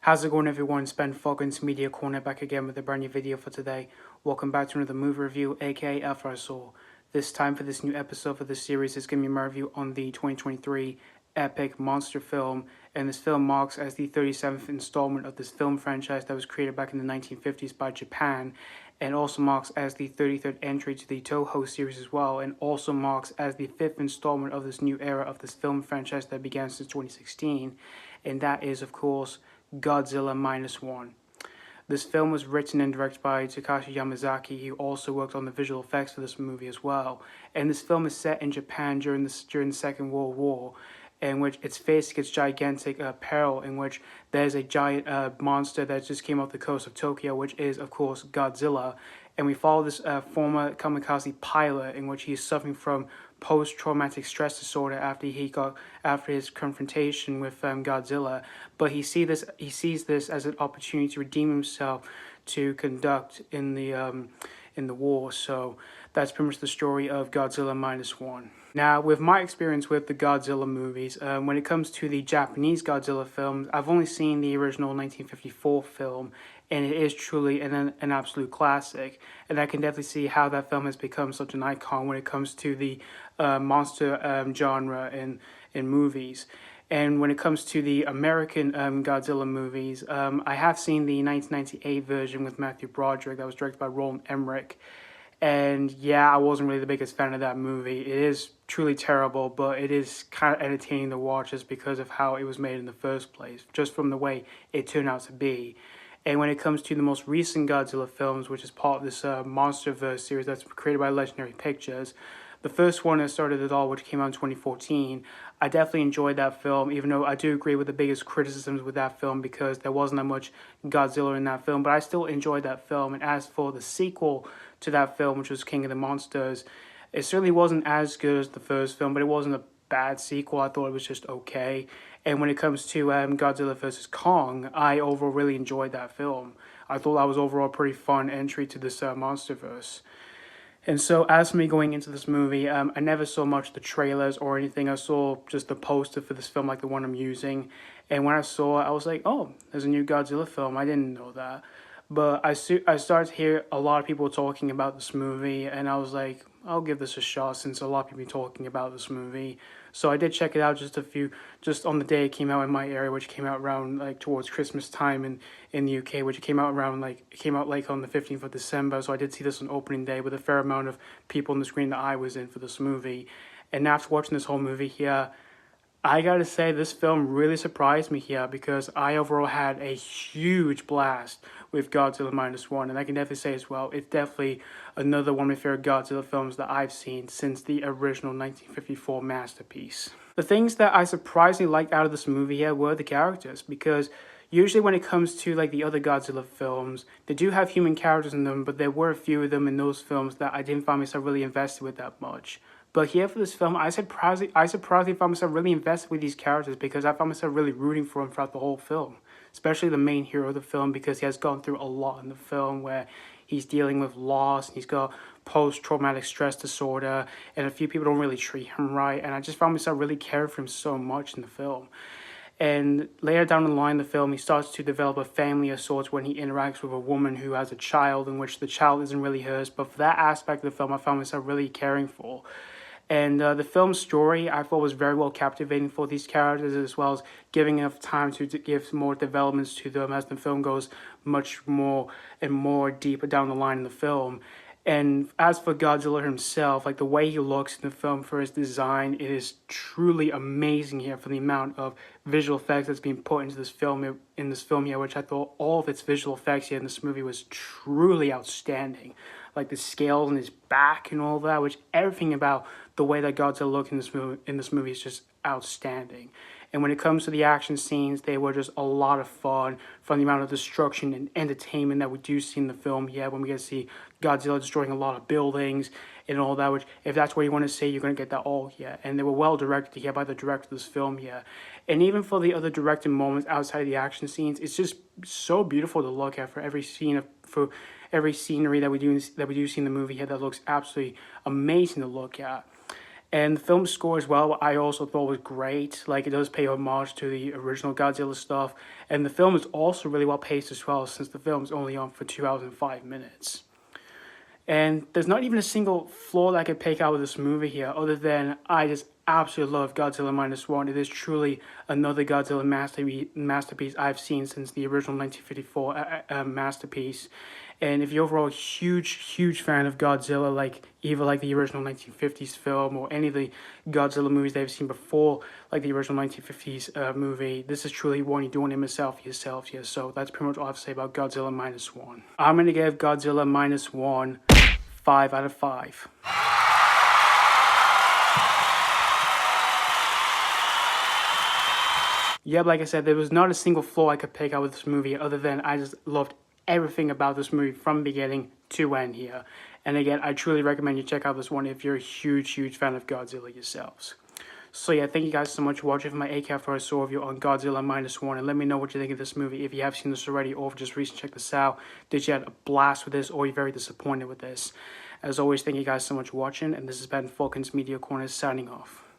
How's it going, everyone? It's Ben Foggins, Media Corner, back again with a brand new video for today. Welcome back to another movie review, aka After I Saw. This time for this new episode for this series is going to be my review on the 2023 epic monster film, and this film marks as the 37th installment of this film franchise that was created back in the 1950s by Japan, and also marks as the 33rd entry to the Toho series as well, and also marks as the 5th installment of this new era of this film franchise that began since 2016, and that is, of course, Godzilla Minus One. This film was written and directed by Takashi Yamazaki, who also worked on the visual effects for this movie as well. And this film is set in Japan during the Second World War, in which it's facing its gigantic peril, in which there's a giant monster that just came off the coast of Tokyo, which is, of course, Godzilla. And we follow this former kamikaze pilot, in which he's suffering from post-traumatic stress disorder after his confrontation with Godzilla. But he sees this as an opportunity to redeem himself to conduct in the war. So that's pretty much the story of Godzilla Minus One. Now, with my experience with the Godzilla movies, when it comes to the Japanese Godzilla films, I've only seen the original 1954 film, and it is truly an absolute classic. And I can definitely see how that film has become such an icon when it comes to the monster genre in movies. And when it comes to the American Godzilla movies, I have seen the 1998 version with Matthew Broderick that was directed by Roland Emmerich. And yeah, I wasn't really the biggest fan of that movie. It is truly terrible, but it is kind of entertaining to watch just because of how it was made in the first place, just from the way it turned out to be. And when it comes to the most recent Godzilla films, which is part of this MonsterVerse series that's created by Legendary Pictures, the first one that started it all, which came out in 2014, I definitely enjoyed that film, even though I do agree with the biggest criticisms with that film because there wasn't that much Godzilla in that film, but I still enjoyed that film. And as for the sequel to that film, which was King of the Monsters, it certainly wasn't as good as the first film, but it wasn't a bad sequel. I thought it was just okay. And when it comes to Godzilla vs. Kong, I overall really enjoyed that film. I thought that was overall a pretty fun entry to this MonsterVerse. And so as for me going into this movie, I never saw much of the trailers or anything. I saw just the poster for this film, like the one I'm using. And when I saw it, I was like, oh, there's a new Godzilla film. I didn't know that. But I started to hear a lot of people talking about this movie, and I was like, I'll give this a shot since a lot of people are talking about this movie. So I did check it out just on the day it came out in my area, which came out around like towards Christmas time in the UK, which came out on the 15th of December. So I did see this on opening day with a fair amount of people on the screen that I was in for this movie. And after watching this whole movie here, I gotta say, this film really surprised me here because I overall had a huge blast with Godzilla Minus One, and I can definitely say as well, it's definitely another one of my favorite Godzilla films that I've seen since the original 1954 masterpiece. The things that I surprisingly liked out of this movie here were the characters, because usually when it comes to like the other Godzilla films, they do have human characters in them, but there were a few of them in those films that I didn't find myself really invested with that much. But here for this film, I surprisingly found myself really invested with these characters because I found myself really rooting for them throughout the whole film. Especially the main hero of the film, because he has gone through a lot in the film where he's dealing with loss, and he's got post-traumatic stress disorder, and a few people don't really treat him right. And I just found myself really caring for him so much in the film. And later down the line in the film, he starts to develop a family of sorts when he interacts with a woman who has a child, in which the child isn't really hers. But for that aspect of the film, I found myself really caring for. And the film's story, I thought, was very well captivating for these characters, as well as giving enough time to give more developments to them as the film goes much more and more deeper down the line in the film. And as for Godzilla himself, like the way he looks in the film for his design, it is truly amazing here for the amount of visual effects that's being put into this film here, which I thought all of its visual effects here in this movie was truly outstanding. Like the scales on his back and all that, which everything about the way that Godzilla looked in this movie is just outstanding. And when it comes to the action scenes, they were just a lot of fun from the amount of destruction and entertainment that we do see in the film. Yeah, when we get to see Godzilla destroying a lot of buildings and all that, which if that's what you want to say, you're going to get that all here. And they were well directed here by the director of this film here. And even for the other directed moments outside of the action scenes, it's just so beautiful to look at for every scene for every scenery that we do see in the movie here that looks absolutely amazing to look at. And the film score as well, I also thought was great. Like, it does pay homage to the original Godzilla stuff. And the film is also really well paced as well, since the film is only on for 2 hours and 5 minutes. And there's not even a single flaw that I could pick out with this movie here, other than I just absolutely love Godzilla Minus One. It is truly another Godzilla masterpiece I've seen since the original 1954 masterpiece. And if you're overall a huge fan of Godzilla, like either like the original 1950s film or any of the Godzilla movies they've seen before, like the original 1950s movie, this is truly one you're doing yourself here. So that's pretty much all I have to say about Godzilla Minus One. I'm going to give Godzilla Minus One 5 out of 5. Yeah, like I said, there was not a single flaw I could pick out with this movie other than I just loved everything about this movie from beginning to end here. And again, I truly recommend you check out this one if you're a huge fan of Godzilla yourselves. So yeah, thank you guys so much for watching my ACAF first saw review on Godzilla Minus One, and let me know what you think of this movie if you have seen this already or if just recently checked this out. Did you have a blast with this or are you very disappointed with this? As always, thank you guys so much for watching, and this has been Falcon's Media Corner signing off.